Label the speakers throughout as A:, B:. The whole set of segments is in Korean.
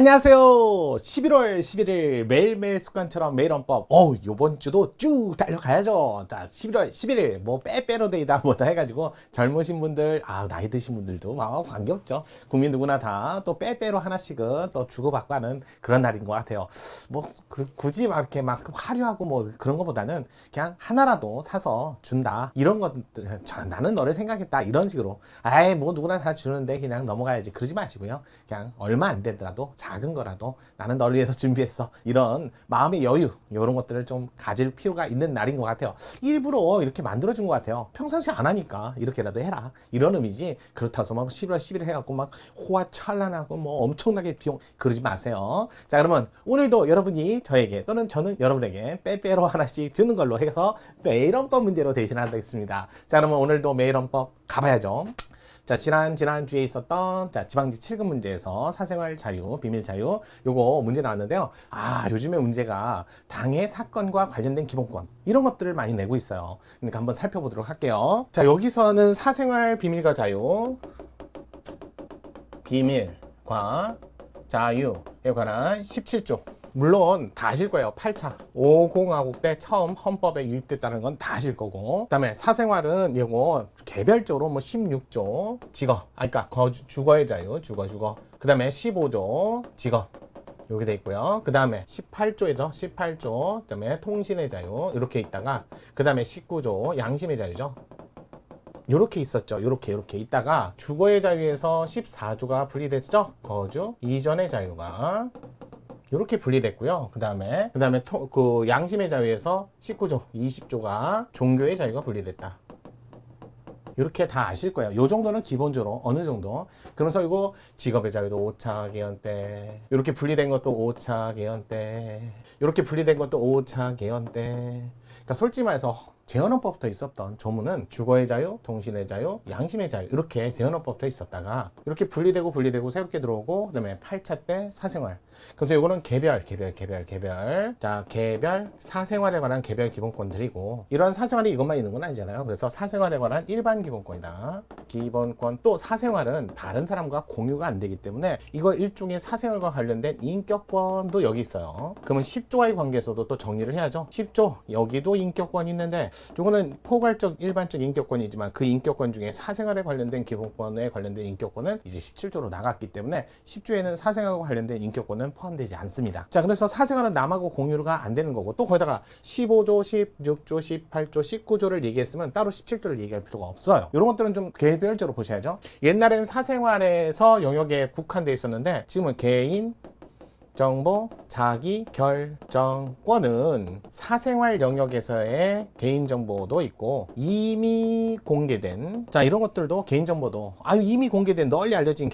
A: 안녕하세요. 11월 11일 매일매일 습관처럼 매일원법. 요번 주도 쭉 달려가야죠. 자, 11월 11일 뭐 빼빼로데이다 뭐다 해가지고 젊으신 분들, 나이 드신 분들도 관계없죠. 국민 누구나 다 또 빼빼로 하나씩은 또 주고받고 하는 그런 날인 것 같아요. 뭐 굳이 막 이렇게 막 화려하고 뭐 그런 것보다는 그냥 하나라도 사서 준다. 이런 것들, 나는 너를 생각했다. 이런 식으로. 뭐 누구나 다 주는데 그냥 넘어가야지. 그러지 마시고요. 그냥 얼마 안 되더라도 작은 거라도 나는 널 위해서 준비했어. 이런 마음의 여유, 이런 것들을 좀 가질 필요가 있는 날인 것 같아요. 일부러 이렇게 만들어준 것 같아요. 평상시 안 하니까 이렇게라도 해라. 이런 의미지. 그렇다고 해서 막 11월 11일 해갖고 막 호화찬란하고 뭐 엄청나게 비용 그러지 마세요. 자, 그러면 오늘도 여러분이 저에게 또는 저는 여러분에게 빼빼로 하나씩 주는 걸로 해서 매일원법 문제로 대신하겠습니다. 자, 그러면 오늘도 매일원법 가봐야죠. 자, 지난주에 있었던 지방지 7급 문제에서 사생활 자유, 비밀 자유 요거 문제 나왔는데요. 요즘에 문제가 당해 사건과 관련된 기본권 이런 것들을 많이 내고 있어요. 그러니까 한번 살펴보도록 할게요. 자, 여기서는 사생활 비밀과 자유, 비밀과 자유에 관한 17조. 물론 다 아실 거예요. 8차 50하고 때 처음 헌법에 유입됐다는 건 다 아실 거고, 그 다음에 사생활은 이거 개별적으로 뭐 16조 직업, 그러니까 주거의 자유, 주거. 그 다음에 15조 직업 이렇게 돼 있고요. 그 다음에 18조죠. 18조, 그 다음에 통신의 자유 이렇게 있다가, 그 다음에 19조 양심의 자유죠. 요렇게 있었죠. 요렇게 있다가 주거의 자유에서 14조가 분리됐죠. 거주 이전의 자유가 이렇게 분리됐고요. 그 다음에 그 양심의 자유에서 19조, 20조가 종교의 자유가 분리됐다. 이렇게 다 아실 거예요. 요 정도는 기본적으로 어느 정도. 그러면서 이거 직업의 자유도 5차 개헌 때, 이렇게 분리된 것도 5차 개헌 때, 이렇게 분리된 것도 5차 개헌 때. 그러니까 솔직히 말해서 재헌헌법부터 있었던 조문은 주거의 자유, 통신의 자유, 양심의 자유 이렇게 재헌헌법부터 있었다가 이렇게 분리되고 새롭게 들어오고, 그 다음에 8차 때 사생활. 그래서 이거는 개별. 자, 개별 사생활에 관한 개별 기본권들이고, 이런 사생활이 이것만 있는 건 아니잖아요. 그래서 사생활에 관한 일반 기본권이다. 기본권. 또 사생활은 다른 사람과 공유가 안 되기 때문에 이거 일종의 사생활과 관련된 인격권도 여기 있어요. 그러면 10조와의 관계에서도 또 정리를 해야죠. 10조 여기도 인격권이 있는데, 이거는 포괄적 일반적 인격권이지만 그 인격권 중에 사생활에 관련된 기본권에 관련된 인격권은 이제 17조로 나갔기 때문에 10조에는 사생활과 관련된 인격권은 포함되지 않습니다. 자, 그래서 사생활은 남하고 공유가 안 되는 거고, 또 거기다가 15조, 16조, 18조, 19조를 얘기했으면 따로 17조를 얘기할 필요가 없어요. 이런 것들은 좀 개별적으로 보셔야죠. 옛날에는 사생활에서 영역에 국한돼 있었는데 지금은 개인 정보 자기 결정권은 사생활 영역에서의 개인정보도 있고, 이미 공개된 이런 것들도 개인정보도 이미 공개된 널리 알려진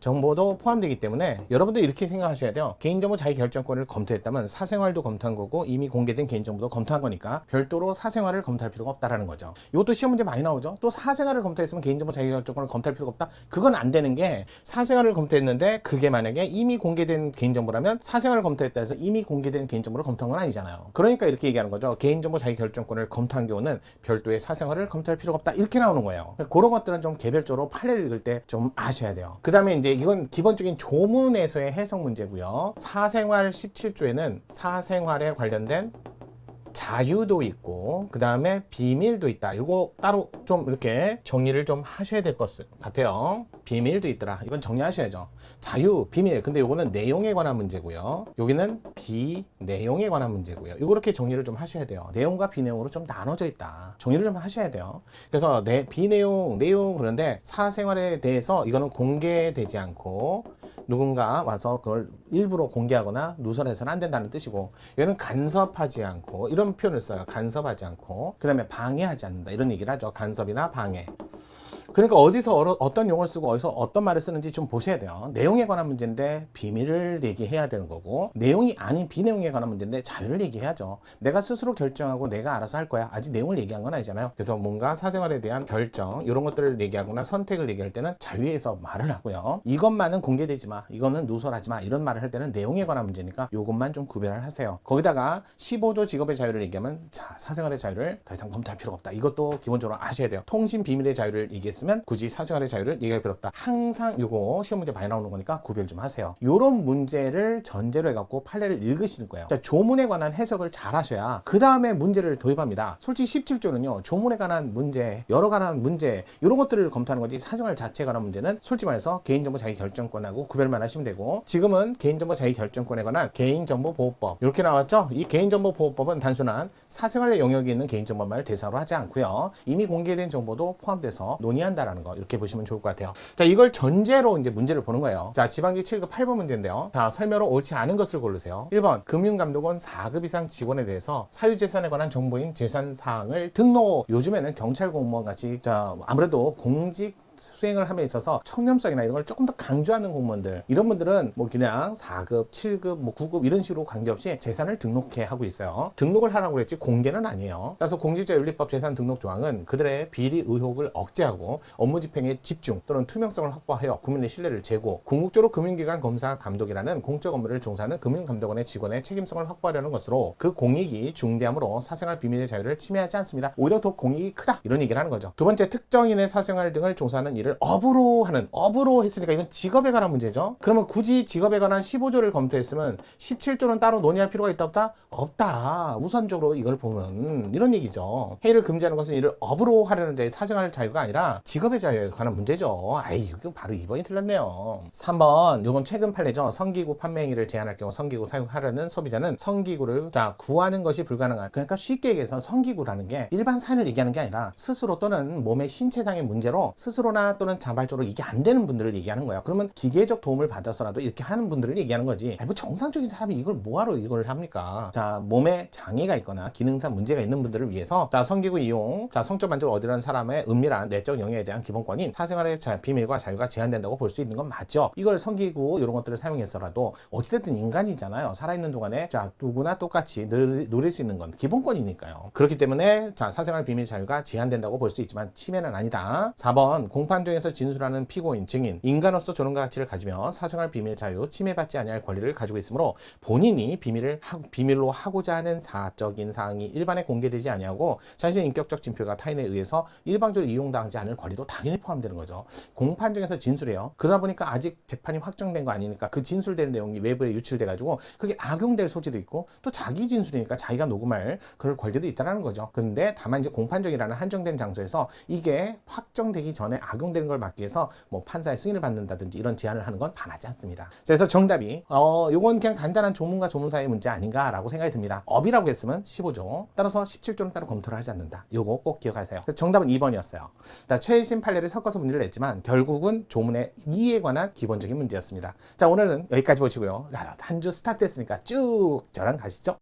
A: 정보도 포함되기 때문에 여러분들 이렇게 생각하셔야 돼요. 개인정보 자기 결정권을 검토했다면 사생활도 검토한 거고 이미 공개된 개인정보도 검토한 거니까 별도로 사생활을 검토할 필요가 없다라는 거죠. 이것도 시험 문제 많이 나오죠. 또 사생활을 검토했으면 개인정보 자기 결정권을 검토할 필요가 없다. 그건 안 되는 게, 사생활을 검토했는데 그게 만약에 이미 공개된 개인정보라면 사생활을 검토했다 해서 이미 공개된 개인정보를 검토한 건 아니잖아요. 그러니까 이렇게 얘기하는 거죠. 개인정보 자기 결정권을 검토한 경우는 별도의 사생활을 검토할 필요가 없다. 이렇게 나오는 거예요. 그런 것들은 좀 개별적으로 판례를 읽을 때 좀 아셔야 돼요. 그 다음에 이제 이건 기본적인 조문에서의 해석 문제고요. 사생활 17조에는 사생활에 관련된 자유도 있고, 그 다음에 비밀도 있다. 이거 따로 좀 이렇게 정리를 좀 하셔야 될 것 같아요. 비밀도 있더라. 이건 정리하셔야죠. 자유, 비밀. 근데 이거는 내용에 관한 문제고요. 여기는 비내용에 관한 문제고요. 이렇게 정리를 좀 하셔야 돼요. 내용과 비내용으로 좀 나눠져 있다. 정리를 좀 하셔야 돼요. 그래서 비내용, 내용, 그런데 사생활에 대해서 이거는 공개되지 않고 누군가 와서 그걸 일부러 공개하거나 누설해서는 안 된다는 뜻이고, 얘는 간섭하지 않고 이런 표현을 써요. 간섭하지 않고, 그 다음에 방해하지 않는다 이런 얘기를 하죠. 간섭이나 방해. 그러니까 어디서 어떤 용어를 쓰고 어디서 어떤 말을 쓰는지 좀 보셔야 돼요. 내용에 관한 문제인데 비밀을 얘기해야 되는 거고, 내용이 아닌 비내용에 관한 문제인데 자유를 얘기해야죠. 내가 스스로 결정하고 내가 알아서 할 거야. 아직 내용을 얘기한 건 아니잖아요. 그래서 뭔가 사생활에 대한 결정 이런 것들을 얘기하거나 선택을 얘기할 때는 자유에서 말을 하고요. 이것만은 공개되지 마, 이거는 누설하지 마, 이런 말을 할 때는 내용에 관한 문제니까 이것만 좀 구별을 하세요. 거기다가 15조 직업의 자유를 얘기하면 사생활의 자유를 더 이상 검토할 필요가 없다. 이것도 기본적으로 아셔야 돼요. 통신 비밀의 자유를 얘기했을 있으면 굳이 사생활의 자유를 얘기할 필요 없다. 항상 요거 시험 문제 많이 나오는 거니까 구별 좀 하세요. 요런 문제를 전제로 해갖고 판례를 읽으시는 거예요. 자, 조문에 관한 해석을 잘 하셔야 그 다음에 문제를 도입합니다. 솔직히 17조는요, 조문에 관한 문제, 여러 관한 문제, 이런 것들을 검토하는 거지 사생활 자체에 관한 문제는 솔직히 말해서 개인정보 자기 결정권하고 구별만 하시면 되고, 지금은 개인정보 자기 결정권에 관한 개인정보보호법 이렇게 나왔죠. 이 개인정보보호법은 단순한 사생활의 영역에 있는 개인정보만을 대상으로 하지 않고요, 이미 공개된 정보도 포함돼서 논의한다라는 거, 이렇게 보시면 좋을 것 같아요. 자, 이걸 전제로 이제 문제를 보는 거예요. 자, 지방지 7급 8번 문제인데요. 자, 설명으로 옳지 않은 것을 고르세요. 1번, 금융감독원 4급 이상 직원에 대해서 사유재산에 관한 정보인 재산사항을 등록. 요즘에는 경찰 공무원 같이, 자, 아무래도 공직 수행을 함에 있어서 청렴성이나 이런 걸 조금 더 강조하는 공무원들, 이런 분들은 뭐 그냥 4급, 7급, 뭐 9급 이런 식으로 관계없이 재산을 등록해 하고 있어요. 등록을 하라고 그랬지 공개는 아니에요. 따라서 공직자윤리법 재산 등록 조항은 그들의 비리 의혹을 억제하고 업무 집행에 집중 또는 투명성을 확보하여 국민의 신뢰를 제고, 궁극적으로 금융기관 검사 감독이라는 공적 업무를 종사하는 금융감독원의 직원의 책임성을 확보하려는 것으로 그 공익이 중대함으로 사생활 비밀의 자유를 침해하지 않습니다. 오히려 더 공익이 크다, 이런 얘기를 하는 거죠. 두 번째, 특정인의 사생활 등을 종사하는 일을 업으로 하는, 업으로 했으니까 이건 직업에 관한 문제죠. 그러면 굳이 직업에 관한 15조를 검토했으면 17조는 따로 논의할 필요가 있다 없다? 없다. 우선적으로 이걸 보면 이런 얘기죠. 해이를 금지하는 것은 이를 업으로 하려는 자의 사생활 자유가 아니라 직업의 자유에 관한 문제죠. 아이, 이거 바로 2번이 틀렸네요. 3번, 요건 최근 판례죠. 성기구 판매 행위를 제한할 경우 성기구 사용하려는 소비자는 성기구를 구하는 것이 불가능한, 그러니까 쉽게 얘기해서 성기구라는 게 일반 사연을 얘기하는 게 아니라 스스로 또는 몸의 신체상의 문제로 스스로 또는 자발적으로 이게 안 되는 분들을 얘기하는 거야. 그러면 기계적 도움을 받아서라도 이렇게 하는 분들을 얘기하는 거지. 뭐 정상적인 사람이 이걸 뭐하러 이걸 합니까? 자, 몸에 장애가 있거나 기능상 문제가 있는 분들을 위해서, 자, 성기구 이용, 자, 성적 만족을 얻으려는 사람의 은밀한 내적 영역에 대한 기본권인 사생활의 비밀과 자유가 제한된다고 볼 수 있는 건 맞죠. 이걸 성기구 이런 것들을 사용해서라도 어찌됐든 인간이잖아요. 살아있는 동안에 자, 누구나 똑같이 누릴 수 있는 건 기본권이니까요. 그렇기 때문에 자, 사생활 비밀 자유가 제한된다고 볼 수 있지만 침해는 아니다. 4번, 공판정에서 진술하는 피고인, 증인, 인간으로서 존엄과 가치를 가지며 사생활 비밀 자유, 침해받지 아니할 권리를 가지고 있으므로 본인이 비밀로 하고자 하는 사적인 사항이 일반에 공개되지 아니하고 자신의 인격적 진표가 타인에 의해서 일방적으로 이용당하지 않을 권리도 당연히 포함되는 거죠. 공판정에서 진술해요. 그러다 보니까 아직 재판이 확정된 거 아니니까 그 진술되는 내용이 외부에 유출돼 가지고 그게 악용될 소지도 있고, 또 자기 진술이니까 자기가 녹음할 그럴 권리도 있다는 거죠. 근데 다만 이제 공판정이라는 한정된 장소에서 이게 확정되기 전에 악용되는 걸 막기 위해서 뭐 판사의 승인을 받는다든지 이런 제안을 하는 건 반하지 않습니다. 그래서 정답이 요건 그냥 간단한 조문과 조문 사이의 문제 아닌가라고 생각이 듭니다. 업이라고 했으면 15조, 따라서 17조는 따로 검토를 하지 않는다. 요거 꼭 기억하세요. 정답은 2번이었어요. 자, 최신 판례를 섞어서 문제를 냈지만 결국은 조문의 이에 관한 기본적인 문제였습니다. 자, 오늘은 여기까지 보시고요. 한 주 스타트 했으니까 쭉 저랑 가시죠.